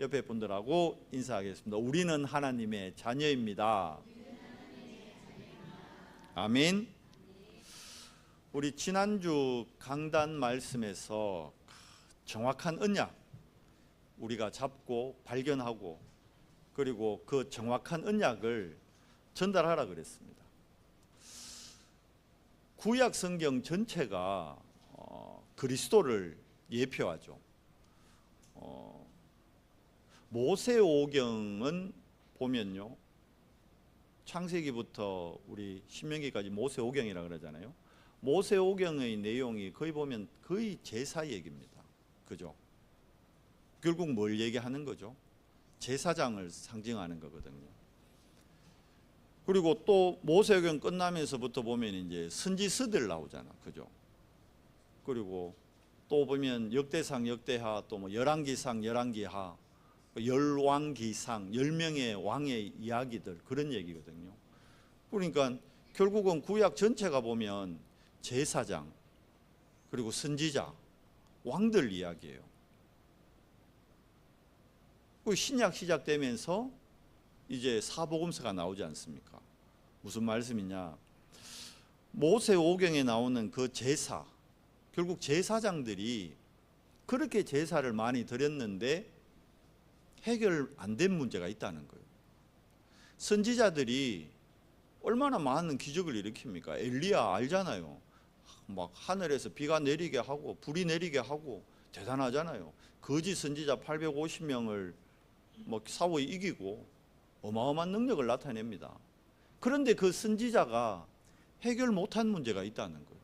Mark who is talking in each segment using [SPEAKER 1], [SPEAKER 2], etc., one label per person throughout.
[SPEAKER 1] 옆에 분들하고 인사하겠습니다. 우리는 하나님의 자녀입니다. 아멘. 우리 지난주 강단 말씀에서 정확한 언약 우리가 잡고 발견하고 그리고 그 정확한 언약을 전달하라 그랬습니다. 구약 성경 전체가 그리스도를 예표하죠. 모세오경은 보면요, 창세기부터 우리 신명기까지 모세오경이라 그러잖아요. 모세오경의 내용이 거의 보면 거의 제사 얘기입니다. 그죠? 결국 뭘 얘기하는 거죠? 제사장을 상징하는 거거든요. 그리고 또 모세오경 끝나면서부터 보면 이제 선지서들 나오잖아. 그죠? 그리고 또 보면 역대상, 역대하, 또 뭐 열왕기상, 열왕기하, 열왕기상, 10명의 왕의 이야기들, 그런 얘기거든요. 그러니까 결국은 구약 전체가 보면 제사장 그리고 선지자, 왕들 이야기예요. 신약 시작되면서 이제 사복음서가 나오지 않습니까? 무슨 말씀이냐? 모세오경에 나오는 그 제사, 결국 제사장들이 그렇게 제사를 많이 드렸는데 해결 안 된 문제가 있다는 거예요. 선지자들이 얼마나 많은 기적을 일으킵니까? 엘리야 알잖아요. 막 하늘에서 비가 내리게 하고 불이 내리게 하고 대단하잖아요. 거짓 선지자 850명을 뭐 사고에 이기고 어마어마한 능력을 나타냅니다. 그런데 그 선지자가 해결 못한 문제가 있다는 거예요.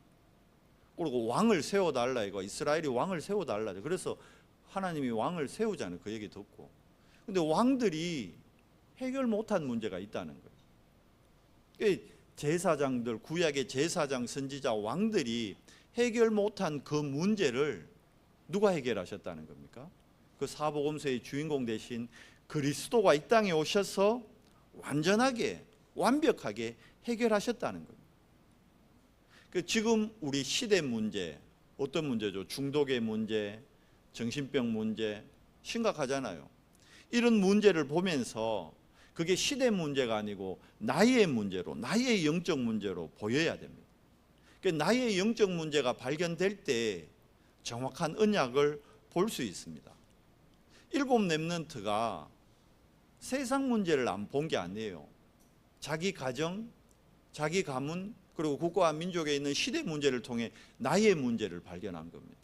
[SPEAKER 1] 그리고 왕을 세워달라 이거, 이스라엘이 왕을 세워달라. 그래서 하나님이 왕을 세우잖아요. 그 얘기 듣고. 근데 왕들이 해결 못한 문제가 있다는 거예요. 제사장들, 구약의 제사장, 선지자, 왕들이 해결 못한 그 문제를 누가 해결하셨다는 겁니까? 그 사복음서의 주인공 되신 그리스도가 이 땅에 오셔서 완전하게, 완벽하게 해결하셨다는 거예요. 지금 우리 시대 문제, 어떤 문제죠? 중독의 문제, 정신병 문제, 심각하잖아요. 이런 문제를 보면서 그게 시대 문제가 아니고 나의 문제로, 나의 영적 문제로 보여야 됩니다. 나의 영적 문제가 발견될 때 정확한 언약을 볼 수 있습니다. 7 렘넌트가 세상 문제를 안 본 게 아니에요. 자기 가정, 자기 가문, 그리고 국가와 민족에 있는 시대 문제를 통해 나의 문제를 발견한 겁니다.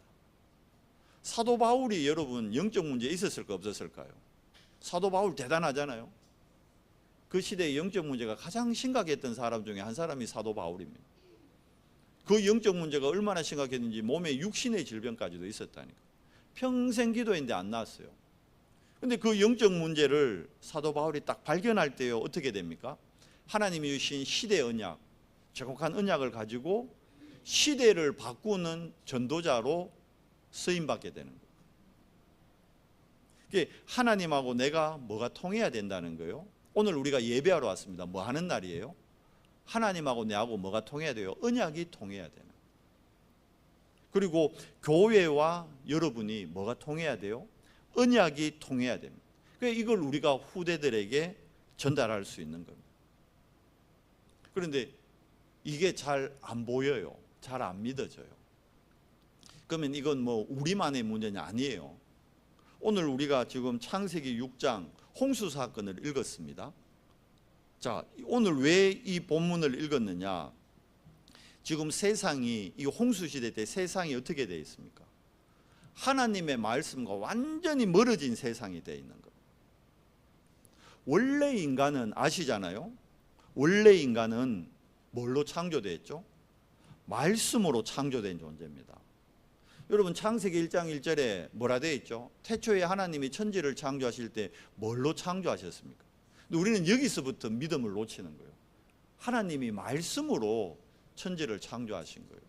[SPEAKER 1] 사도 바울이 여러분 영적 문제 있었을까 없었을까요? 사도 바울 대단하잖아요. 그 시대의 영적 문제가 가장 심각했던 사람 중에 한 사람이 사도 바울입니다. 그 영적 문제가 얼마나 심각했는지 몸에 육신의 질병까지도 있었다니까. 평생 기도했는데 안 나았어요. 근데 그 영적 문제를 사도 바울이 딱 발견할 때요, 어떻게 됩니까? 하나님이 주신 시대 언약, 정확한 언약을 가지고 시대를 바꾸는 전도자로 쓰임받게 되는 거예요. 하나님하고 내가 뭐가 통해야 된다는 거예요. 오늘 우리가 예배하러 왔습니다. 뭐 하는 날이에요? 하나님하고 내하고 뭐가 통해야 돼요? 언약이 통해야 되는. 그리고 교회와 여러분이 뭐가 통해야 돼요? 언약이 통해야 됩니다. 이걸 우리가 후대들에게 전달할 수 있는 겁니다. 그런데 이게 잘 안 보여요. 잘 안 믿어져요. 그러면 이건 뭐 우리만의 문제냐? 아니에요. 오늘 우리가 지금 창세기 6장 홍수 사건을 읽었습니다. 자, 오늘 왜 이 본문을 읽었느냐? 지금 세상이, 이 홍수 시대 때 세상이 어떻게 되어 있습니까? 하나님의 말씀과 완전히 멀어진 세상이 되어 있는 겁니다. 원래 인간은 아시잖아요. 원래 인간은 뭘로 창조됐죠? 말씀으로 창조된 존재입니다. 여러분 창세기 1장 1절에 뭐라 되어 있죠? 태초에 하나님이 천지를 창조하실 때 뭘로 창조하셨습니까? 근데 우리는 여기서부터 믿음을 놓치는 거예요. 하나님이 말씀으로 천지를 창조하신 거예요.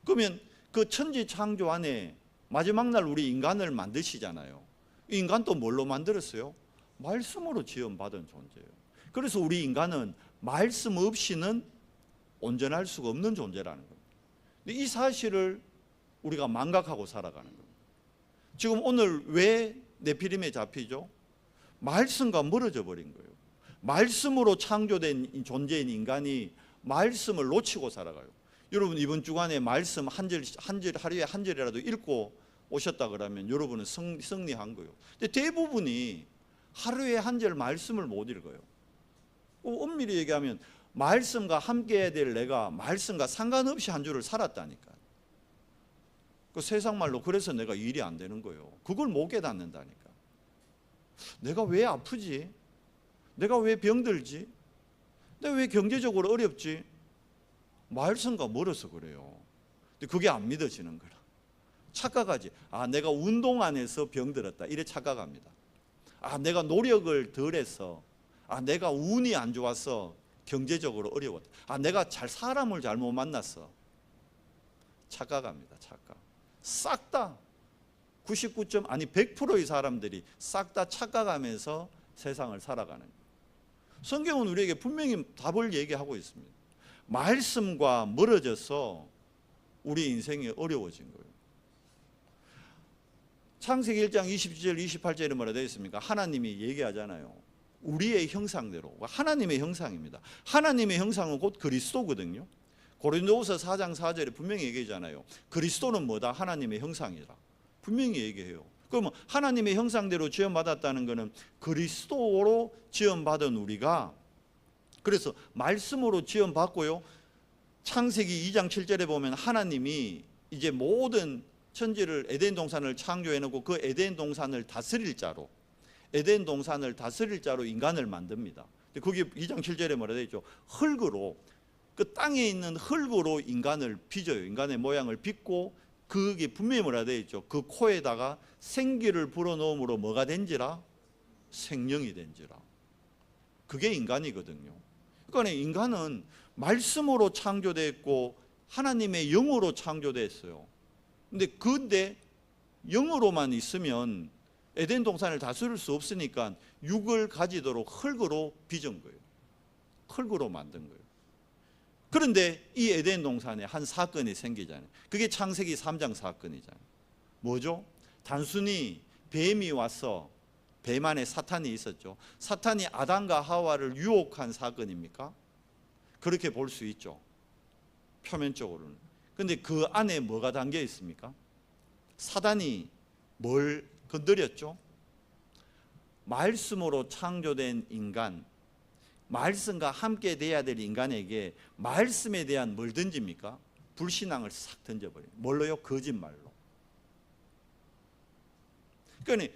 [SPEAKER 1] 그러면 그 천지 창조 안에 마지막 날 우리 인간을 만드시잖아요. 인간도 뭘로 만들었어요? 말씀으로 지음받은 존재예요. 그래서 우리 인간은 말씀 없이는 온전할 수가 없는 존재라는 겁니다. 근데 이 사실을 우리가 망각하고 살아가는 겁니다. 지금 오늘 왜 네피림에 잡히죠? 말씀과 멀어져 버린 거예요. 말씀으로 창조된 존재인 인간이 말씀을 놓치고 살아가요. 여러분 이번 주간에 말씀 한 절 하루에 한 절이라도 읽고 오셨다 그러면 여러분은 승리한 거예요. 근데 대부분이 하루에 한 절 말씀을 못 읽어요. 엄밀히 얘기하면 말씀과 함께 해야 될 내가 말씀과 상관없이 한 주를 살았다니까. 그 세상 말로 그래서 내가 일이 안 되는 거예요. 그걸 못 깨닫는다니까. 내가 왜 아프지? 내가 왜 병들지? 내가 왜 경제적으로 어렵지? 말씀과 멀어서 그래요. 근데 그게 안 믿어지는 거라. 착각하지. 아, 내가 운동 안 해서 병들었다. 이래 착각합니다. 아, 내가 노력을 덜 해서, 아, 내가 운이 안 좋아서 경제적으로 어려웠다. 아, 내가 사람을 잘못 만났어. 착각합니다. 착각. 싹 다 100%의 사람들이 싹 다 착각하면서 세상을 살아가는 거예요. 성경은 우리에게 분명히 답을 얘기하고 있습니다. 말씀과 멀어져서 우리 인생이 어려워진 거예요. 창세기 1장 27절 28절에 뭐라 되어 있습니까? 하나님이 얘기하잖아요. 우리의 형상대로. 하나님의 형상입니다. 하나님의 형상은 곧 그리스도거든요. 고린도후서 4장 4절에 분명히 얘기하잖아요. 그리스도는 뭐다? 하나님의 형상이라. 분명히 얘기해요. 그러면 하나님의 형상대로 지음받았다는 것은 그리스도로 지음받은 우리가, 그래서 말씀으로 지음받고요. 창세기 2장 7절에 보면 하나님이 이제 모든 천지를 에덴 동산을 창조해 놓고 그 에덴 동산을 다스릴 자로, 에덴 동산을 다스릴 자로 인간을 만듭니다. 거기 2장 7절에 뭐라 되어 있죠? 흙으로, 그 땅에 있는 흙으로 인간을 빚어요. 인간의 모양을 빚고 그게 분명히 뭐라 되어 있죠? 그 코에다가 생기를 불어넣음으로 뭐가 된지라? 생명이 된지라. 그게 인간이거든요. 그러니까 인간은 말씀으로 창조됐고 하나님의 영으로 창조됐어요. 근데 영으로만 있으면 에덴 동산을 다스릴 수 없으니까 육을 가지도록 흙으로 빚은 거예요. 흙으로 만든 거예요. 그런데 이 에덴 동산에 한 사건이 생기잖아요. 그게 창세기 3장 사건이잖아요. 뭐죠? 단순히 뱀이 와서, 뱀 안에 사탄이 있었죠. 사탄이 아담과 하와를 유혹한 사건입니까? 그렇게 볼 수 있죠. 표면적으로는. 근데 그 안에 뭐가 담겨 있습니까? 사단이 뭘 건드렸죠? 말씀으로 창조된 인간, 말씀과 함께 돼야 될 인간에게 말씀에 대한 뭘 던집니까? 불신앙을 싹 던져버려요. 뭘로요? 거짓말로. 그러니까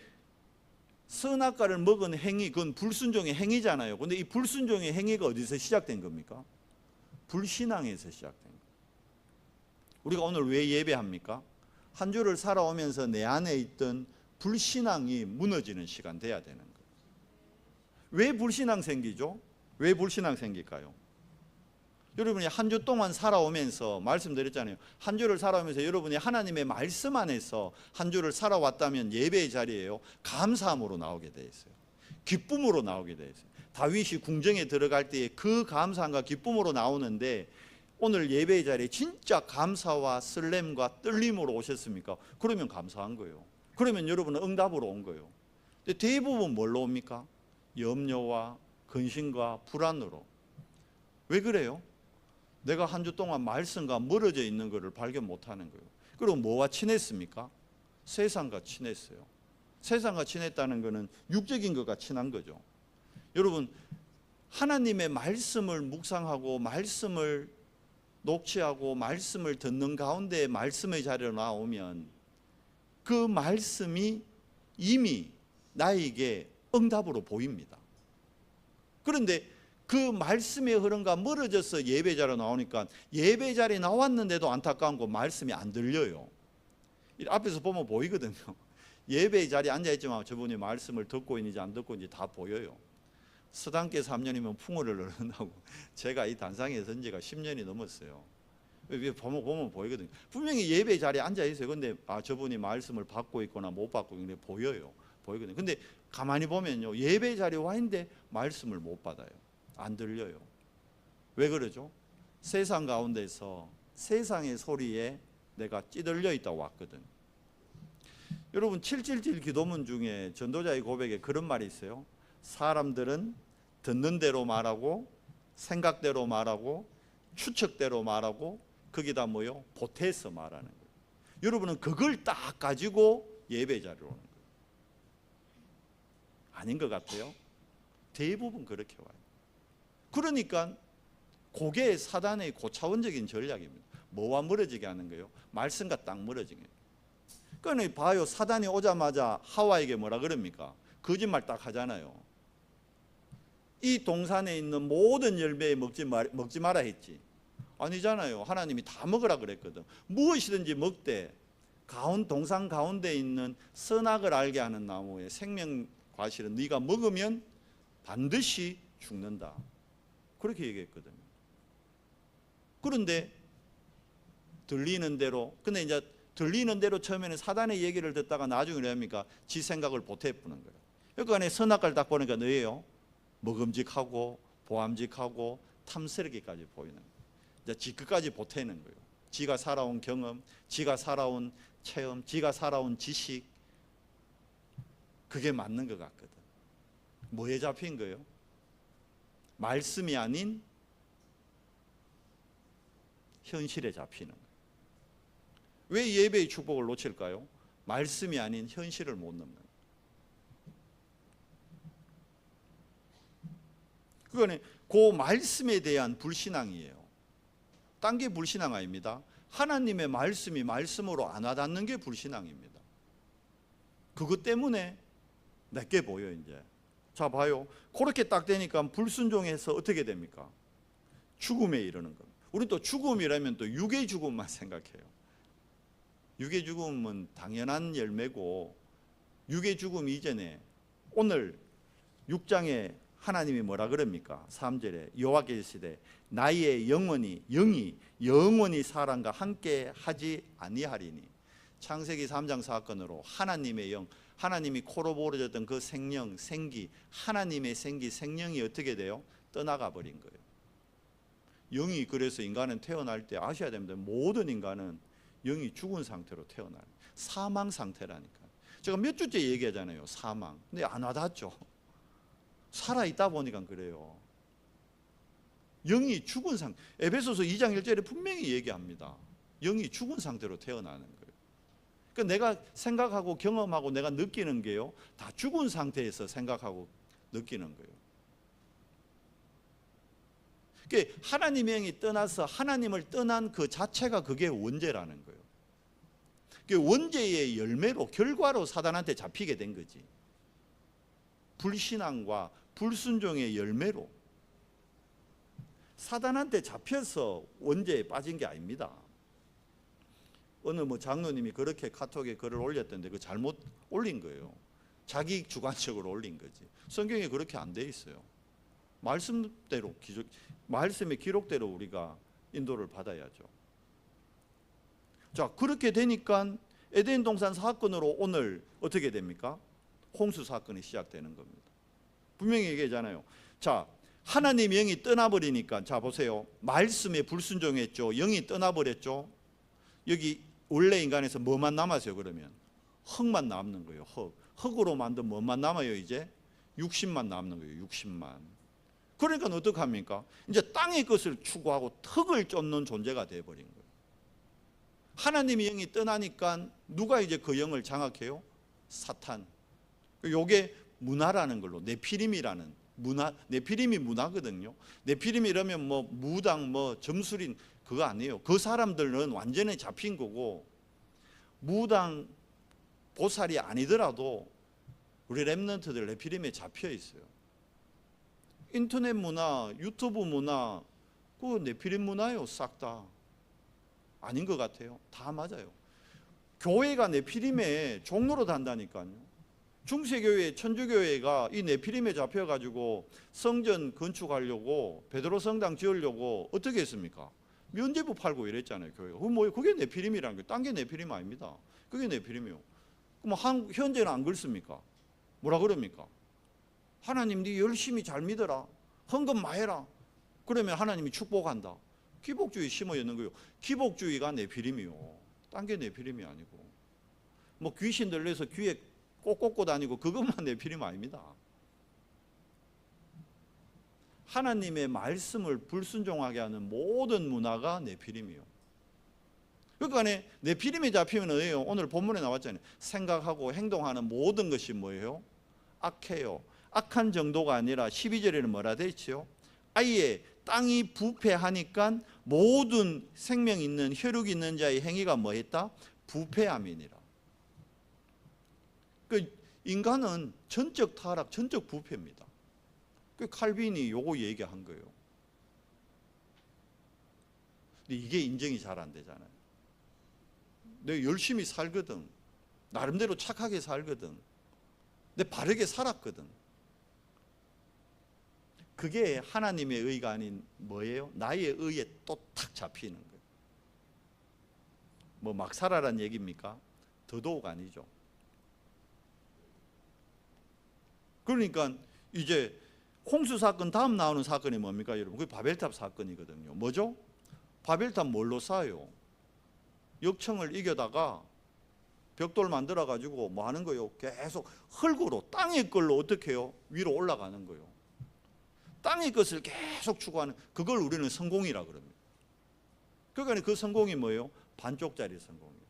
[SPEAKER 1] 선악과를 먹은 행위, 그건 불순종의 행위잖아요. 근데 이 불순종의 행위가 어디서 시작된 겁니까? 불신앙에서 시작된 거예요. 우리가 오늘 왜 예배합니까? 한 주를 살아오면서 내 안에 있던 불신앙이 무너지는 시간 돼야 되는 거예요. 왜 불신앙 생기죠? 왜 불신앙 생길까요? 여러분이 한 주 동안 살아오면서 말씀드렸잖아요. 한 주를 살아오면서 여러분이 하나님의 말씀 안에서 한 주를 살아왔다면 예배의 자리에요, 감사함으로 나오게 돼 있어요. 기쁨으로 나오게 돼 있어요. 다윗이 궁정에 들어갈 때에 그 감사함과 기쁨으로 나오는데 오늘 예배의 자리에 진짜 감사와 설렘과 떨림으로 오셨습니까? 그러면 감사한 거예요. 그러면 여러분은 응답으로 온 거예요. 근데 대부분 뭘로 옵니까? 염려와 근심과 불안으로. 왜 그래요? 내가 한 주 동안 말씀과 멀어져 있는 것을 발견 못하는 거예요. 그리고 뭐와 친했습니까? 세상과 친했어요. 세상과 친했다는 것은 육적인 것과 친한 거죠. 여러분, 하나님의 말씀을 묵상하고 말씀을 녹취하고 말씀을 듣는 가운데 말씀의 자리로 나오면 그 말씀이 이미 나에게 응답으로 보입니다. 그런데 그 말씀의 흐름과 멀어져서 예배자로 나오니까 예배자리에 나왔는데도 안타까운 거 말씀이 안 들려요. 앞에서 보면 보이거든요. 예배의 자리에 앉아있지만 저분이 말씀을 듣고 있는지 안 듣고 있는지 다 보여요. 서당계 3년이면 풍어를 얻는다고 제가 이 단상에 선 지가 10년이 넘었어요. 보면 보이거든요. 분명히 예배의 자리에 앉아있어요. 근데 저분이 말씀을 받고 있거나 못 받고 있는데 보여요. 보이거든요. 근데 가만히 보면요, 예배의 자리에 와 있는데 말씀을 못 받아요. 안 들려요. 왜 그러죠? 세상 가운데서 세상의 소리에 내가 찌들려 있다 왔거든. 여러분 777 기도문 중에 전도자의 고백에 그런 말이 있어요. 사람들은 듣는 대로 말하고 생각대로 말하고 추측대로 말하고 거기다 뭐요? 보태서 말하는 거예요. 여러분은 그걸 딱 가지고 예배 자리로 오는 거예요. 아닌 것 같아요. 대부분 그렇게 와요. 그러니까 그게 사단의 고차원적인 전략입니다. 뭐와 멀어지게 하는 거예요? 말씀과 딱 멀어지게. 그러니까 봐요. 사단이 오자마자 하와에게 뭐라 그럽니까? 거짓말 딱 하잖아요. 이 동산에 있는 모든 열매 먹지 마라 했지. 아니잖아요. 하나님이 다 먹으라 그랬거든. 무엇이든지 먹되 동산 가운데 있는 선악을 알게 하는 나무의 생명 과실은 네가 먹으면 반드시 죽는다. 그렇게 얘기했거든요. 그런데 들리는 대로, 근데 이제 들리는 대로 처음에는 사단의 얘기를 듣다가 나중에 뭐합니까? 지 생각을 보태푸는 거예요. 그러니까 안에 선악과를 딱 보니까 너예요. 먹음직하고 보암직하고 탐스럽게까지 보이는 거예요. 이제 지 끝까지 보태는 거예요. 지가 살아온 경험, 지가 살아온 체험, 지가 살아온 지식, 그게 맞는 것 같거든. 뭐에 잡힌 거예요? 말씀이 아닌 현실에 잡히는 거예요. 왜 예배의 축복을 놓칠까요? 말씀이 아닌 현실을 못 넘는 거예요. 그거는 그 말씀에 대한 불신앙이에요. 딴 게 불신앙 아닙니다. 하나님의 말씀이 말씀으로 안 와닿는 게 불신앙입니다. 그것 때문에 내게 보여 이제. 자 봐요. 그렇게 딱 되니까 불순종해서 어떻게 됩니까? 죽음에 이르는 겁니다. 우리 또 죽음이라면 또 육의 죽음만 생각해요. 육의 죽음은 당연한 열매고, 육의 죽음 이전에 오늘 6장에 하나님이 뭐라 그럽니까? 3절에 여호와께서 이르시되 나의 영이 영원히 사람과 함께 하지 아니하리니. 창세기 3장 사건으로 하나님의 영, 하나님이 코로 부어졌던 그 생명, 생기, 하나님의 생명이 어떻게 돼요? 떠나가 버린 거예요. 영이, 그래서 인간은 태어날 때 아셔야 됩니다. 모든 인간은 영이 죽은 상태로 태어나요. 사망 상태라니까. 제가 몇 주째 얘기하잖아요. 사망. 근데 안 와닿죠. 살아있다 보니까 그래요. 영이 죽은 상태. 에베소서 2장 1절에 분명히 얘기합니다. 영이 죽은 상태로 태어나는 거예요. 그러니까 내가 생각하고 경험하고 내가 느끼는 게요, 다 죽은 상태에서 생각하고 느끼는 거예요. 그러니까 하나님의 영이 떠나서 하나님을 떠난 그 자체가 그게 원죄라는 거예요. 그 원죄의 열매로, 결과로 사단한테 잡히게 된 거지. 불신앙과 불순종의 열매로 사단한테 잡혀서 원죄에 빠진 게 아닙니다. 어느 장로님이 그렇게 카톡에 글을 올렸던데 그 잘못 올린 거예요. 자기 주관적으로 올린 거지. 성경에 그렇게 안 돼 있어요. 말씀대로, 말씀의 기록대로 우리가 인도를 받아야죠. 자, 그렇게 되니까 에덴 동산 사건으로 오늘 어떻게 됩니까? 홍수 사건이 시작되는 겁니다. 분명히 얘기하잖아요. 자, 하나님 영이 떠나버리니까, 자 보세요. 말씀에 불순종했죠. 영이 떠나버렸죠. 여기 원래 인간에서 뭐만 남았어요? 그러면 흙만 남는 거예요. 흙으로 만든 뭐만 남아요? 이제 60만 남는 거예요. 60만. 그러니까 어떡합니까? 이제 땅의 것을 추구하고 흙을 쫓는 존재가 되어버린 거예요. 하나님의 영이 떠나니까 누가 이제 그 영을 장악해요? 사탄. 요게 문화라는 걸로, 네피림이라는 문화, 네피림이 문화거든요. 네피림이라면 무당, 점술인 그거 아니에요. 그 사람들은 완전히 잡힌 거고, 무당 보살이 아니더라도 우리 렘넌트들 네피림에 잡혀 있어요. 인터넷 문화, 유튜브 문화, 그 네피림 문화예요. 싹 다. 아닌 것 같아요. 다 맞아요. 교회가 네피림의 종로로 단다니까요. 중세교회, 천주교회가 이 네피림에 잡혀가지고 성전 건축하려고, 베드로 성당 지으려고 어떻게 했습니까? 면제부 팔고 이랬잖아요. 교회가. 그게 네피림이라는 거예요. 딴 게 네피림 아닙니다. 그게 네피림이요. 그럼 현재는 안 그렇습니까? 뭐라 그럽니까? 하나님 네 열심히 잘 믿어라. 헌금 많이 해라. 그러면 하나님이 축복한다. 기복주의 심어 있는 거예요. 기복주의가 네피림이요. 딴 게 네피림이 아니고. 뭐 귀신 들려서 귀에 꼭 꽂고 다니고 그것만 네피림 아닙니다. 하나님의 말씀을 불순종하게 하는 모든 문화가 네피림이요. 그러니까 네피림에 잡히면 어디예요? 오늘 본문에 나왔잖아요. 생각하고 행동하는 모든 것이 뭐예요? 악해요. 악한 정도가 아니라 12절에는 뭐라 돼 있지요? 아예 땅이 부패하니까 모든 생명 있는 혈육 있는 자의 행위가 뭐 했다? 부패함이니라. 그 인간은 전적 타락, 전적 부패입니다. 그 칼빈이 요거 얘기한 거예요. 근데 이게 인정이 잘 안 되잖아요. 내가 열심히 살거든. 나름대로 착하게 살거든. 근데 바르게 살았거든. 그게 하나님의 의가 아닌 뭐예요? 나의 의에 또 탁 잡히는 거예요. 뭐 막 살아란 얘기입니까? 더더욱 아니죠. 그러니까 이제 홍수 사건 다음 나오는 사건이 뭡니까 여러분? 그게 바벨탑 사건이거든요. 뭐죠? 바벨탑 뭘로 쌓아요? 역청을 이겨다가 벽돌 만들어 가지고 뭐 하는 거예요? 계속 흙으로 땅의 걸로 어떻게 해요? 위로 올라가는 거예요. 땅의 것을 계속 추구하는, 그걸 우리는 성공이라 그럽니다. 그러니까 그 성공이 뭐예요? 반쪽짜리 성공이에요.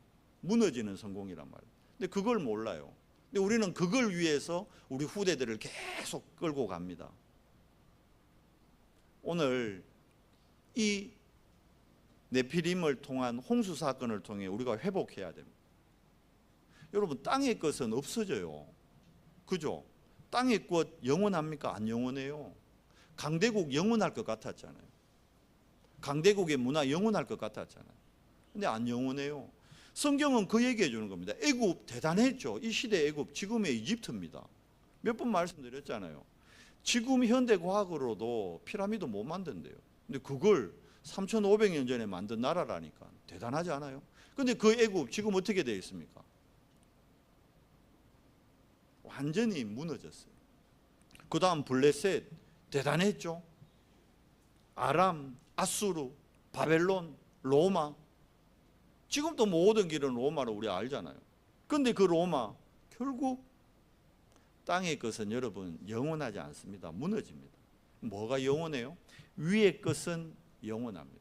[SPEAKER 1] 무너지는 성공이란 말이에요. 근데 그걸 몰라요. 근데 우리는 그걸 위해서 우리 후대들을 계속 끌고 갑니다. 오늘 이 네피림을 통한 홍수 사건을 통해 우리가 회복해야 됩니다. 여러분, 땅의 것은 없어져요. 그죠? 땅의 것 영원합니까? 안 영원해요. 강대국 영원할 것 같았잖아요. 강대국의 문화 영원할 것 같았잖아요. 근데 안 영원해요. 성경은 그 얘기해 주는 겁니다. 애굽 대단했죠. 이 시대 애굽, 지금의 이집트입니다. 몇 번 말씀드렸잖아요. 지금 현대 과학으로도 피라미드 못 만든대요. 근데 그걸 3,500년 전에 만든 나라라니까 대단하지 않아요? 근데 그 애굽 지금 어떻게 되어 있습니까? 완전히 무너졌어요. 그 다음 블레셋 대단했죠. 아람, 아수르, 바벨론, 로마. 지금도 모든 길은 로마로 우리 알잖아요. 근데 그 로마 결국 땅의 것은 여러분 영원하지 않습니다. 무너집니다. 뭐가 영원해요? 위의 것은 영원합니다.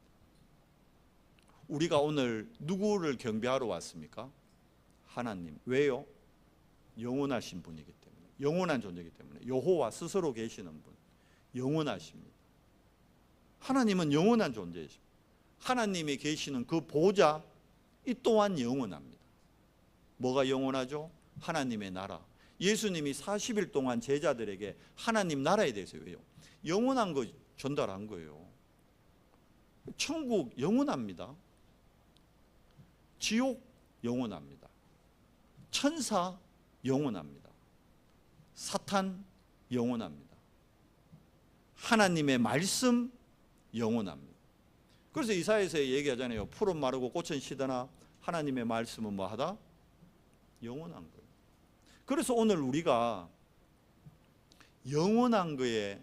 [SPEAKER 1] 우리가 오늘 누구를 경배하러 왔습니까? 하나님. 왜요? 영원하신 분이기 때문에, 영원한 존재이기 때문에. 여호와 스스로 계시는 분, 영원하십니다. 하나님은 영원한 존재이십니다. 하나님이 계시는 그 보좌, 이 또한 영원합니다. 뭐가 영원하죠? 하나님의 나라. 예수님이 40일 동안 제자들에게 하나님 나라에 대해서 왜요? 영원한 거 전달한 거예요. 천국 영원합니다. 지옥 영원합니다. 천사 영원합니다. 사탄 영원합니다. 하나님의 말씀 영원합니다. 그래서 이사야에서 얘기하잖아요. 풀은 마르고 꽃은 시드나 하나님의 말씀은 뭐하다? 영원한 거예요. 그래서 오늘 우리가 영원한 거에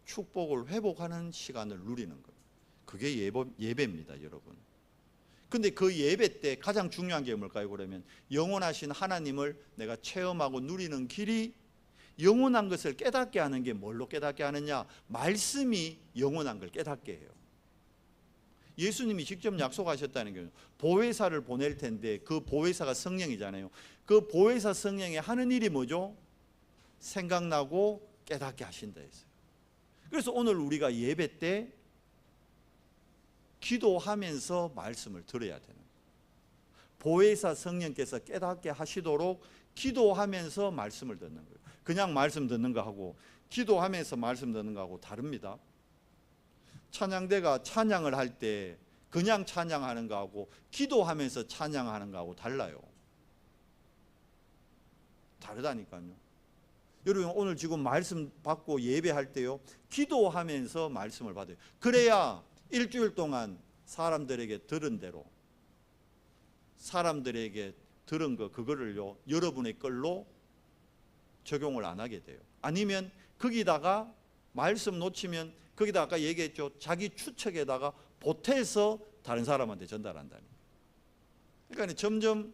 [SPEAKER 1] 축복을 회복하는 시간을 누리는 거예요. 그게 예배입니다, 여러분. 근데 그 예배 때 가장 중요한 게 뭘까요? 그러면 영원하신 하나님을 내가 체험하고 누리는 길이, 영원한 것을 깨닫게 하는 게 뭘로 깨닫게 하느냐? 말씀이 영원한 걸 깨닫게 해요. 예수님이 직접 약속하셨다는 거예요. 보혜사를 보낼 텐데 그 보혜사가 성령이잖아요. 그 보혜사 성령이 하는 일이 뭐죠? 생각나고 깨닫게 하신다 했어요. 그래서 오늘 우리가 예배 때 기도하면서 말씀을 들어야 되는 거예요. 보혜사 성령께서 깨닫게 하시도록 기도하면서 말씀을 듣는 거예요. 그냥 말씀 듣는 거하고 기도하면서 말씀 듣는 거하고 다릅니다. 찬양대가 찬양을 할 때 그냥 찬양하는 거하고 기도하면서 찬양하는 거하고 달라요. 다르다니까요. 여러분, 오늘 지금 말씀 받고 예배할 때요, 기도하면서 말씀을 받아요. 그래야 일주일 동안 사람들에게 들은 대로, 사람들에게 들은 거 그거를요 여러분의 걸로 적용을 안 하게 돼요. 아니면 거기다가 말씀 놓치면 거기다 아까 얘기했죠. 자기 추측에다가 보태서 다른 사람한테 전달한다니. 그러니까 점점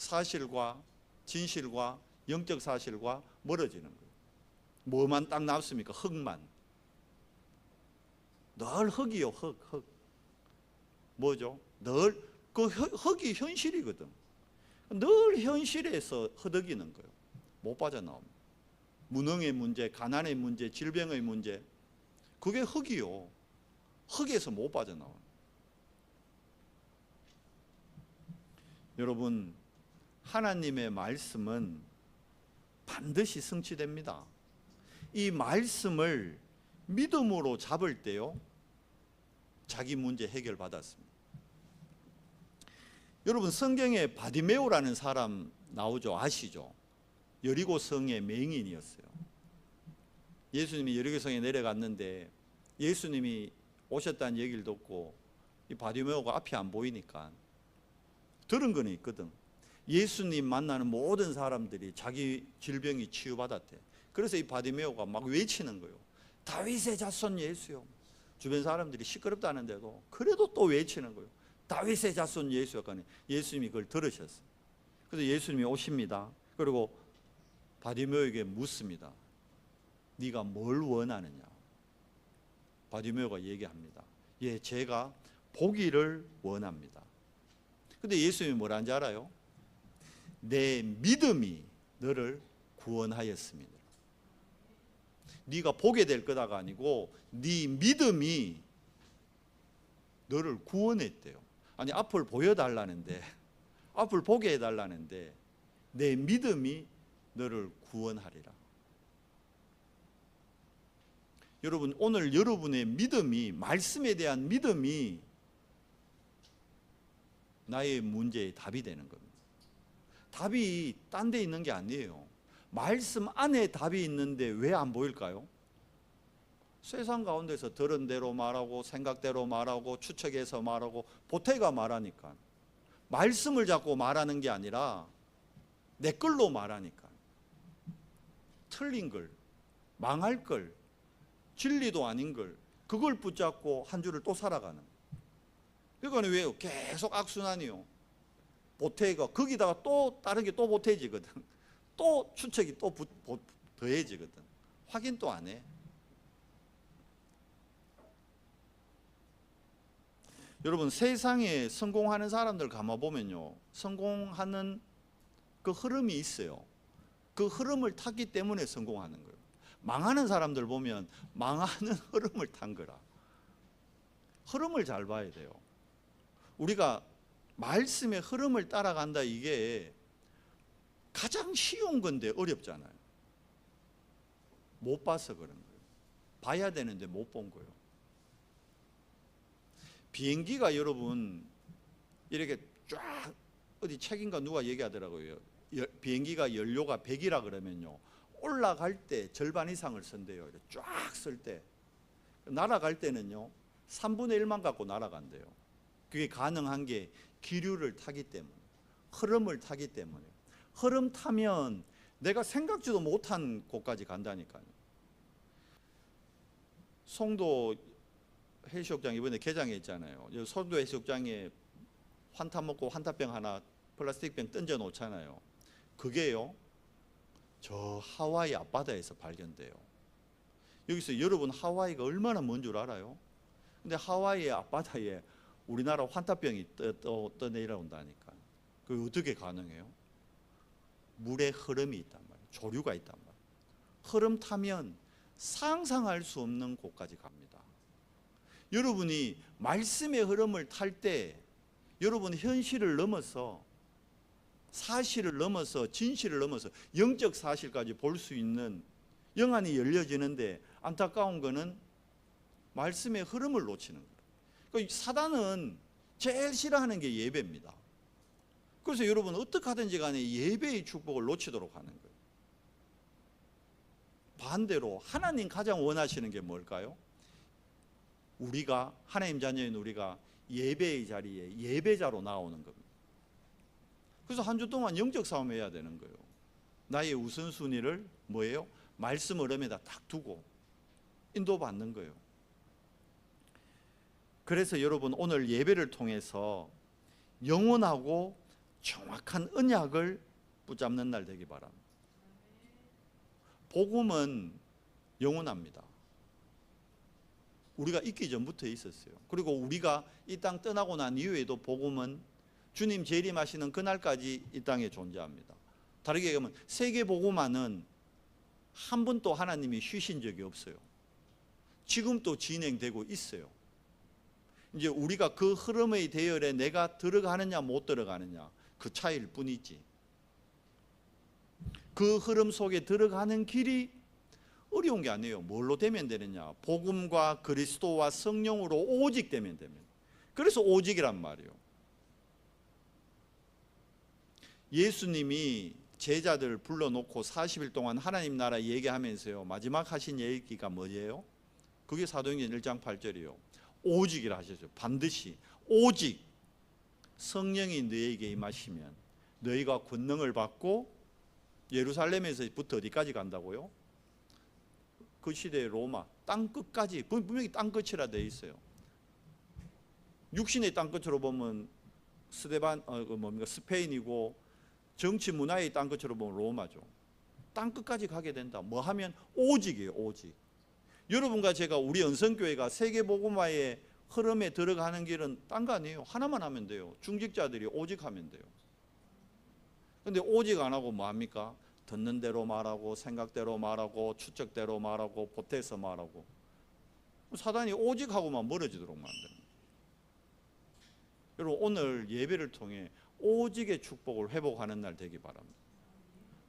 [SPEAKER 1] 사실과 진실과 영적 사실과 멀어지는 거예요. 뭐만 딱 남습니까? 흙만. 늘 흙이요, 흙. 뭐죠? 늘 그 흙이 현실이거든. 늘 현실에서 허덕이는 거예요. 못 빠져나옵니다. 무능의 문제, 가난의 문제, 질병의 문제, 그게 흙이요. 흙에서 못 빠져나와요. 여러분, 하나님의 말씀은 반드시 성취됩니다. 이 말씀을 믿음으로 잡을 때요, 자기 문제 해결받았습니다. 여러분, 성경에 바디메오라는 사람 나오죠? 아시죠? 여리고 성의 맹인이었어요. 예수님이 여리고 성에 내려갔는데 예수님이 오셨다는 얘기를 듣고 이 바디메오가 앞이 안 보이니까 들은 거는 있거든. 예수님 만나는 모든 사람들이 자기 질병이 치유받았대. 그래서 이 바디메오가 막 외치는 거예요. 다윗의 자손 예수요. 주변 사람들이 시끄럽다는데도 그래도 또 외치는 거예요. 다윗의 자손 예수요. 예수님이 그걸 들으셨어요. 그래서 예수님이 오십니다. 그리고 바디메오에게 묻습니다. 네가 뭘 원하느냐? 바디메오가 얘기합니다. 예, 제가 보기를 원합니다. 근데 예수님이 뭐라는지 알아요? 내 믿음이 너를 구원하였습니다. 네가 보게 될 거다가 아니고 네 믿음이 너를 구원했대요. 아니, 앞을 보여달라는데, 앞을 보게 해달라는데 내 믿음이 너를 구원하리라. 여러분, 오늘 여러분의 믿음이, 말씀에 대한 믿음이 나의 문제의 답이 되는 겁니다. 답이 딴 데 있는 게 아니에요. 말씀 안에 답이 있는데 왜 안 보일까요? 세상 가운데서 들은 대로 말하고 생각대로 말하고 추측해서 말하고 보태가 말하니까, 말씀을 잡고 말하는 게 아니라 내 걸로 말하니까 틀린 걸, 망할 걸, 진리도 아닌 걸, 그걸 붙잡고 한 주를 또 살아가는. 그러니까 왜요? 계속 악순환이요. 보태가 거기다가 또 다른 게 또 보태지거든. 또 추측이 또 더해지거든. 확인 또 안 해. 여러분, 세상에 성공하는 사람들 가만보면요, 성공하는 그 흐름이 있어요. 그 흐름을 탔기 때문에 성공하는 거예요. 망하는 사람들 보면 망하는 흐름을 탄 거라. 흐름을 잘 봐야 돼요. 우리가 말씀의 흐름을 따라간다, 이게 가장 쉬운 건데 어렵잖아요. 못 봐서 그런 거예요. 봐야 되는데 못 본 거예요. 비행기가 여러분 이렇게 쫙, 어디 책인가 누가 얘기하더라고요. 비행기가 연료가 100이라 그러면요, 올라갈 때 절반 이상을 쓴대요. 쫙 쓸 때. 날아갈 때는요 3분의 1만 갖고 날아간대요. 그게 가능한 게 기류를 타기 때문에, 흐름을 타기 때문에. 흐름 타면 내가 생각지도 못한 곳까지 간다니까요. 송도 해수욕장 이번에 개장했잖아요. 송도 해수욕장에 환타 먹고 환타병 하나, 플라스틱병 던져 놓잖아요. 그게요, 저 하와이 앞바다에서 발견돼요. 여기서 여러분, 하와이가 얼마나 먼 줄 알아요? 근데 하와이의 앞바다에 우리나라 환타병이 떠내려온다니까. 그게 어떻게 가능해요? 물의 흐름이 있단 말이에요. 조류가 있단 말이에요. 흐름 타면 상상할 수 없는 곳까지 갑니다. 여러분이 말씀의 흐름을 탈 때 여러분 현실을 넘어서, 사실을 넘어서, 진실을 넘어서 영적 사실까지 볼 수 있는 영안이 열려지는데, 안타까운 거는 말씀의 흐름을 놓치는 거예요. 그러니까 사단은 제일 싫어하는 게 예배입니다. 그래서 여러분 어떻게 하든지 간에 예배의 축복을 놓치도록 하는 거예요. 반대로 하나님 가장 원하시는 게 뭘까요? 우리가, 하나님 자녀인 우리가 예배의 자리에 예배자로 나오는 겁니다. 그래서 한 주 동안 영적 싸움 해야 되는 거예요. 나의 우선순위를 뭐예요? 말씀 흐름에다 딱 두고 인도받는 거예요. 그래서 여러분, 오늘 예배를 통해서 영원하고 정확한 언약을 붙잡는 날 되기 바랍니다. 복음은 영원합니다. 우리가 있기 전부터 있었어요. 그리고 우리가 이 땅 떠나고 난 이후에도 복음은 주님 재림하시는 그날까지 이 땅에 존재합니다. 다르게 얘기하면 세계 복음화는 한 번도 하나님이 쉬신 적이 없어요. 지금도 진행되고 있어요. 이제 우리가 그 흐름의 대열에 내가 들어가느냐 못 들어가느냐 그 차이일 뿐이지, 그 흐름 속에 들어가는 길이 어려운 게 아니에요. 뭘로 되면 되느냐? 복음과 그리스도와 성령으로 오직 되면 됩니다. 그래서 오직이란 말이에요. 예수님이 제자들 불러놓고 40일 동안 하나님 나라 얘기하면서요, 마지막 하신 얘기가 뭐예요? 그게 사도행전 1장 8절이에요. 오직이라 하셨죠. 반드시 오직 성령이 너에게 임하시면 너희가 권능을 받고, 예루살렘에서부터 어디까지 간다고요? 그 시대의 로마 땅 끝까지, 분명히 땅 끝이라 돼 있어요. 육신의 땅 끝으로 보면 스페인이고, 정치 문화의 땅 끝으로 보면 로마죠. 땅 끝까지 가게 된다. 뭐 하면 오직이에요. 오직. 여러분과 제가, 우리 연성교회가 세계복음화의 흐름에 들어가는 길은 딴 거 아니에요. 하나만 하면 돼요. 중직자들이 오직 하면 돼요. 근데 오직 안 하고 뭐 합니까? 듣는 대로 말하고, 생각대로 말하고, 추측대로 말하고, 보태서 말하고. 사단이 오직하고만 멀어지도록 만드는 거예요. 여러분, 오늘 예배를 통해 오직의 축복을 회복하는 날 되기 바랍니다.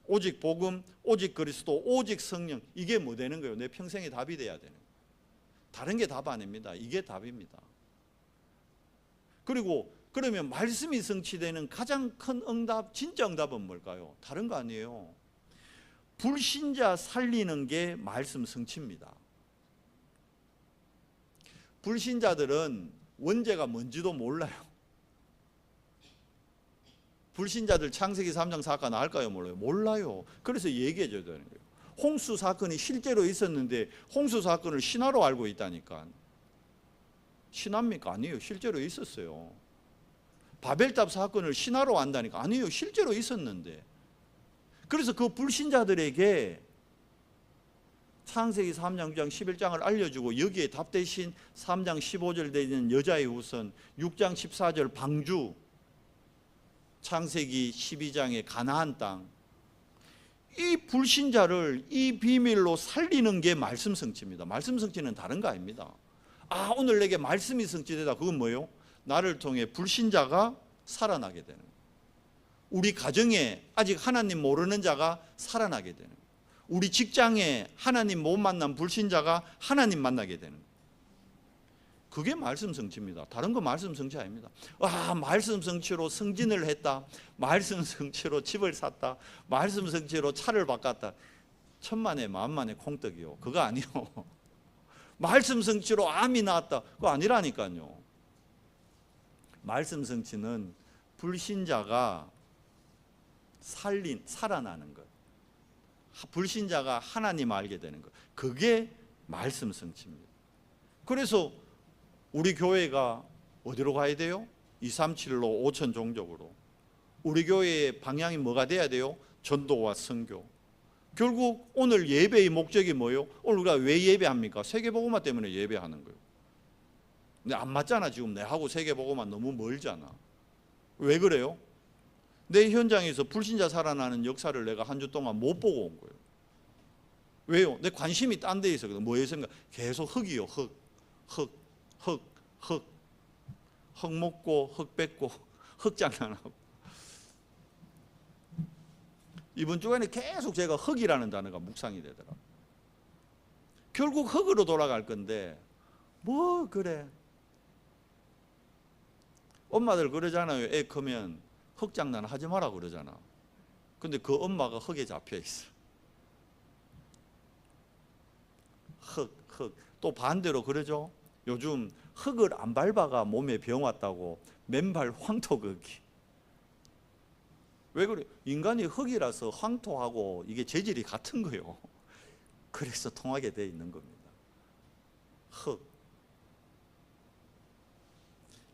[SPEAKER 1] 오직 복음, 오직 그리스도, 오직 성령, 이게 뭐 되는 거예요? 내 평생의 답이 돼야 되는 거예요. 다른 게 답 아닙니다. 이게 답입니다. 그리고 그러면 말씀이 성취되는 가장 큰 응답, 진짜 응답은 뭘까요? 다른 거 아니에요. 불신자 살리는 게 말씀 성취입니다. 불신자들은 원죄가 뭔지도 몰라요. 불신자들 창세기 3장 사건 알까요? 몰라요? 몰라요. 그래서 얘기해 줘야 되는 거예요. 홍수 사건이 실제로 있었는데 홍수 사건을 신화로 알고 있다니까. 신화입니까? 아니에요. 실제로 있었어요. 바벨탑 사건을 신화로 안다니까. 아니에요. 실제로 있었는데. 그래서 그 불신자들에게 창세기 3장, 9장, 11장을 알려주고, 여기에 답 대신 3장 15절 되는 여자의 후손, 6장 14절 방주, 창세기 12장의 가나안 땅, 이 불신자를 이 비밀로 살리는 게 말씀 성취입니다. 말씀 성취는 다른 거 아닙니다. 아, 오늘 내게 말씀이 성취되다. 그건 뭐예요? 나를 통해 불신자가 살아나게 되는 거예요. 우리 가정에 아직 하나님 모르는 자가 살아나게 되는 거예요. 우리 직장에 하나님 못 만난 불신자가 하나님 만나게 되는 거예요. 그게 말씀 성취입니다. 다른 거 말씀 성취 아닙니다. 와, 말씀 성취로 승진을 했다, 말씀 성취로 집을 샀다, 말씀 성취로 차를 바꿨다. 천만에 만만의 콩떡이요. 그거 아니요. 말씀 성취로 암이 나았다. 그거 아니라니까요. 말씀 성취는 불신자가 살아나는 것, 불신자가 하나님 알게 되는 것, 그게 말씀 성취입니다. 그래서 우리 교회가 어디로 가야 돼요? 237로 5천 종족으로. 우리 교회의 방향이 뭐가 돼야 돼요? 전도와 선교. 결국 오늘 예배의 목적이 뭐예요? 오늘 우리가 왜 예배합니까? 세계복음화 때문에 예배하는 거예요. 근데 안 맞잖아. 지금 내하고 세계복음화 너무 멀잖아. 왜 그래요? 내 현장에서 불신자 살아나는 역사를 내가 한 주 동안 못 보고 온 거예요. 왜요? 내 관심이 딴 데 있었거든. 뭐에 있습니까? 계속 흙이요. 흙 먹고 흙 뺏고 흙 장난하고. 이번 주간에 계속 제가 흙이라는 단어가 묵상이 되더라고요. 결국 흙으로 돌아갈 건데 뭐 그래. 엄마들 그러잖아요. 애 크면 흙 장난 하지 마라 그러잖아. 근데 그 엄마가 흙에 잡혀 있어. 흙. 또 반대로 그러죠. 요즘 흙을 안 밟아가 몸에 병 왔다고 맨발 황토 걷기. 왜 그래? 인간이 흙이라서 황토하고 이게 재질이 같은 거예요. 그래서 통하게 돼 있는 겁니다. 흙.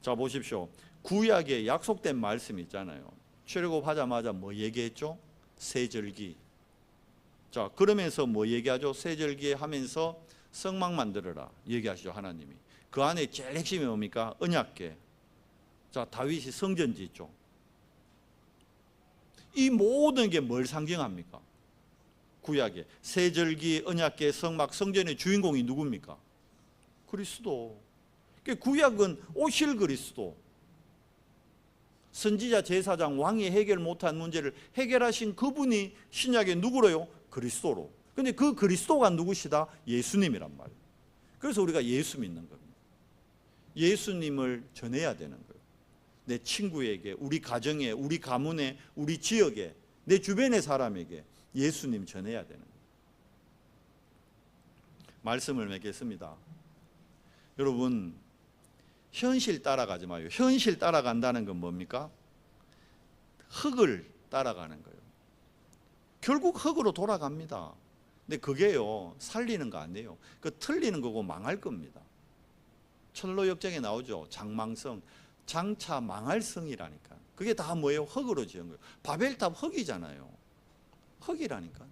[SPEAKER 1] 자, 보십시오. 구약에 약속된 말씀이 있잖아요. 출애굽하자마자 뭐 얘기했죠? 세절기. 자, 그러면서 뭐 얘기하죠? 세절기에 하면서 성막 만들어라 얘기하시죠, 하나님이. 그 안에 제일 핵심이 뭡니까? 언약궤. 자, 다윗이 성전 짓죠. 이 모든 게 뭘 상징합니까? 구약에 세절기, 언약궤, 성막, 성전의 주인공이 누굽니까? 그리스도. 구약은 오실 그리스도. 선지자, 제사장, 왕이 해결 못한 문제를 해결하신 그분이 신약에 누구로요? 그리스도로. 근데 그 그리스도가 누구시다? 예수님이란 말이에요. 그래서 우리가 예수 믿는 겁니다. 예수님을 전해야 되는 거예요. 내 친구에게, 우리 가정에, 우리 가문에, 우리 지역에, 내 주변의 사람에게 예수님 전해야 되는 거예요. 말씀을 맺겠습니다. 여러분, 현실 따라가지 마요. 현실 따라간다는 건 뭡니까? 흙을 따라가는 거예요. 결국 흙으로 돌아갑니다. 근데 그게요, 살리는 거 아니에요. 그 틀리는 거고 망할 겁니다. 철로 역정에 나오죠. 장망성. 장차 망할 성이라니까. 그게 다 뭐예요? 흙으로 지은 거예요. 바벨탑 흙이잖아요. 흙이라니까.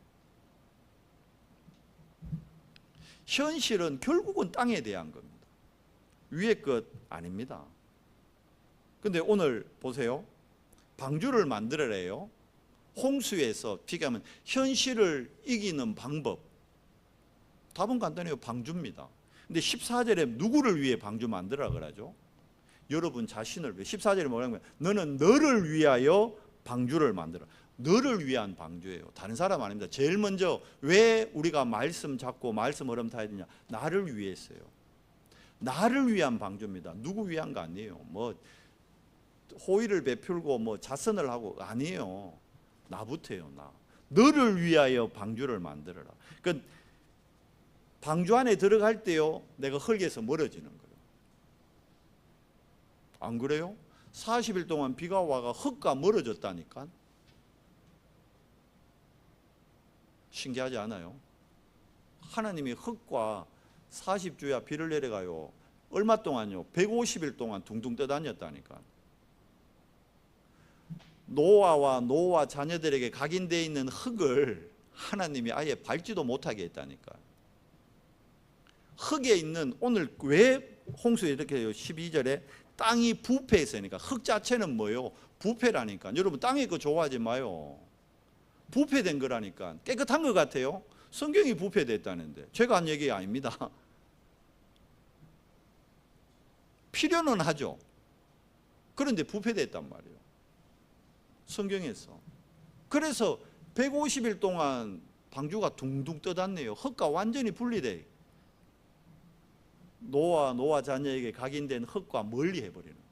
[SPEAKER 1] 현실은 결국은 땅에 대한 겁니다. 위의 것 아닙니다. 근데 오늘 보세요. 방주를 만들어래요. 홍수에서 비교하면 현실을 이기는 방법. 답은 간단해요. 방주입니다. 근데 14절에 누구를 위해 방주 만들어라 그러죠? 여러분 자신을 위해. 14절에 뭐라고 하면 너는 너를 위하여 방주를 만들어. 너를 위한 방주예요. 다른 사람 아닙니다. 제일 먼저 왜 우리가 말씀 잡고 말씀 흐름 타야 되냐? 나를 위해서요. 나를 위한 방주입니다. 누구 위한 거 아니에요. 뭐 호의를 베풀고 뭐 자선을 하고 아니에요. 나부터요. 나. 너를 위하여 방주를 만들어라. 그 방주 안에 들어갈 때요, 내가 흙에서 멀어지는 거예요. 안 그래요? 40일 동안 비가 와가 흙과 멀어졌다니까. 신기하지 않아요? 하나님이 흙과 40주야 비를 내려가요. 얼마 동안요? 150일 동안 둥둥 떠다녔다니까. 노아와 노아 자녀들에게 각인되어 있는 흙을 하나님이 아예 밟지도 못하게 했다니까. 흙에 있는, 오늘 왜 홍수에 이렇게 해요? 12절에 땅이 부패했으니까. 흙 자체는 뭐예요? 부패라니까. 여러분 땅에 거 좋아하지 마요. 부패된 거라니까. 깨끗한 것 같아요. 성경이 부패됐다는데 제가 한 얘기 아닙니다. 필요는 하죠. 그런데 부패됐단 말이에요. 성경에서. 그래서 150일 동안 방주가 둥둥 떠났네요. 흙과 완전히 분리돼. 노아 자녀에게 각인된 흙과 멀리 해버리는 거예요.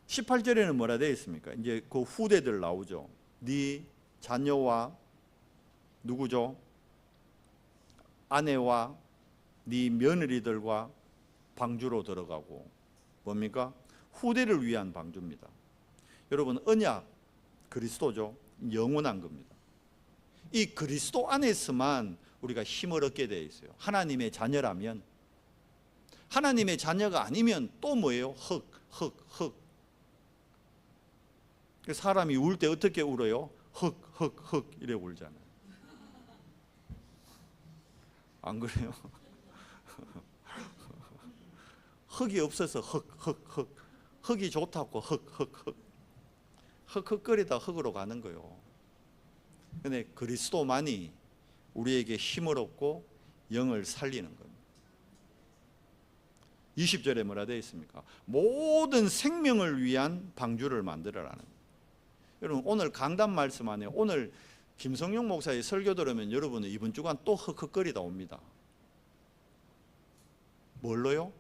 [SPEAKER 1] 18절에는 뭐라 되어 있습니까? 이제 그 후대들 나오죠. 네 자녀와 누구죠? 아내와 네 며느리들과 방주로 들어가고. 뭡니까? 후대를 위한 방주입니다. 여러분 언약 그리스도죠. 영원한 겁니다. 이 그리스도 안에서만 우리가 힘을 얻게 되어 있어요. 하나님의 자녀라면. 하나님의 자녀가 아니면 또 뭐예요? 흙. 사람이 울 때 어떻게 울어요? 흙 이래 울잖아요. 안 그래요? 흙이 없어서 흙이 좋다고 흙거리다 흙으로 가는 거예요. 근데 그리스도만이 우리에게 힘을 얻고 영을 살리는 겁니다. 20절에 뭐라 되어 있습니까? 모든 생명을 위한 방주를 만들어라는 거예요. 여러분 오늘 강단 말씀 안에 오늘 김성용 목사의 설교 들으면 여러분은 이번 주간 또 흑흑거리다 옵니다. 뭘로요?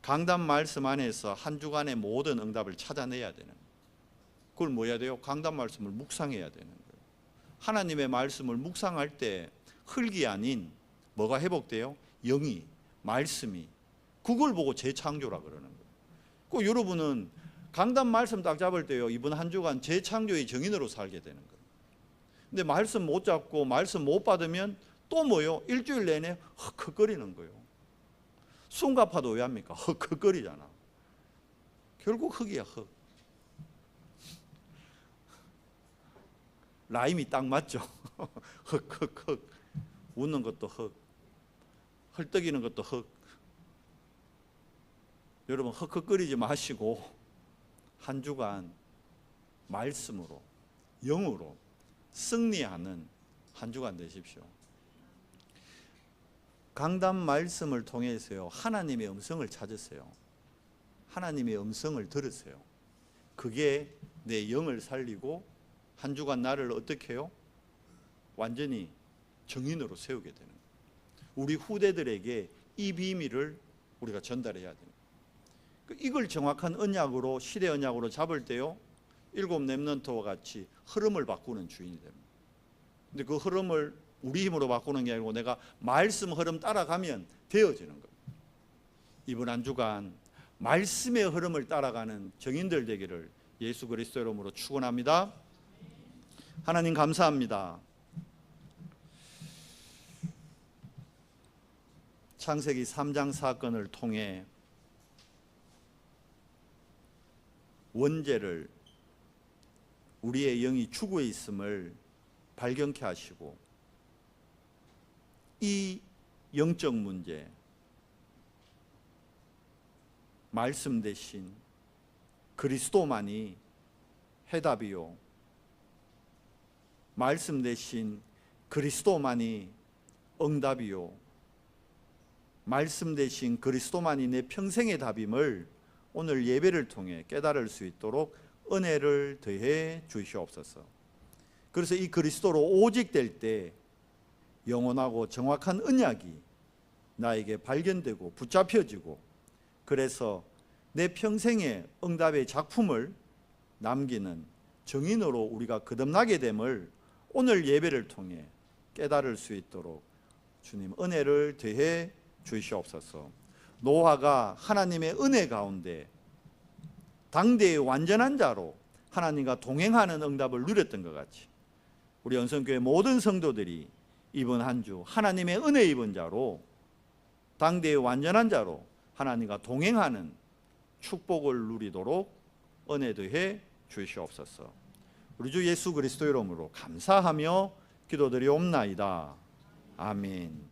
[SPEAKER 1] 강단 말씀 안에서 한 주간의 모든 응답을 찾아내야 되는 거예요. 그걸 뭐 해야 돼요? 강단 말씀을 묵상해야 되는 거예요. 하나님의 말씀을 묵상할 때 흙이 아닌 뭐가 회복돼요? 영이, 말씀이. 그걸 보고 재창조라 그러는 거예요. 그 여러분은 강단 말씀 딱 잡을 때요, 이번 한 주간 재창조의 정인으로 살게 되는 거예요. 근데 말씀 못 잡고 말씀 못 받으면 또 뭐요? 일주일 내내 헉헉거리는 거예요. 숨가파도 왜 합니까? 헉헉거리잖아. 결국 흙이야, 흙. 라임이 딱 맞죠. 흙. 웃는 것도 흙, 헐떡이는 것도 흙. 여러분 흑흑거리지 마시고 한 주간 말씀으로, 영으로 승리하는 한 주간 되십시오. 강단 말씀을 통해서요, 하나님의 음성을 찾으세요. 하나님의 음성을 들으세요. 그게 내 영을 살리고 한 주간 나를 어떻게 해요? 완전히 정인으로 세우게 되는 거예요. 우리 후대들에게 이 비밀을 우리가 전달해야 됩니다. 이걸 정확한 언약으로, 시대 언약으로 잡을 때요, 일곱 렘넌트와 같이 흐름을 바꾸는 주인이 됩니다. 근데 그 흐름을 우리 힘으로 바꾸는 게 아니고 내가 말씀 흐름 따라가면 되어지는 겁니다. 이번 한 주간 말씀의 흐름을 따라가는 정인들 되기를 예수 그리스도 이름으로 축원합니다. 하나님 감사합니다. 창세기 3장 사건을 통해 원죄를, 우리의 영이 추구해 있음을 발견케 하시고 이 영적 문제, 말씀 대신 그리스도만이 해답이요, 말씀 대신 그리스도만이 응답이요, 말씀 대신 그리스도만이 내 평생의 답임을 오늘 예배를 통해 깨달을 수 있도록 은혜를 더해 주시옵소서. 그래서 이 그리스도로 오직 될 때 영원하고 정확한 언약이 나에게 발견되고 붙잡혀지고, 그래서 내 평생의 응답의 작품을 남기는 정인으로 우리가 거듭나게 됨을 오늘 예배를 통해 깨달을 수 있도록 주님 은혜를 더해 주시옵소서. 노아가 하나님의 은혜 가운데 당대의 완전한 자로 하나님과 동행하는 응답을 누렸던 것 같이 우리 연선교회 모든 성도들이 이번 한 주 하나님의 은혜 입은 자로, 당대의 완전한 자로 하나님과 동행하는 축복을 누리도록 은혜 더해 주시옵소서. 우리 주 예수 그리스도 이름으로 감사하며 기도드리옵나이다. 아멘.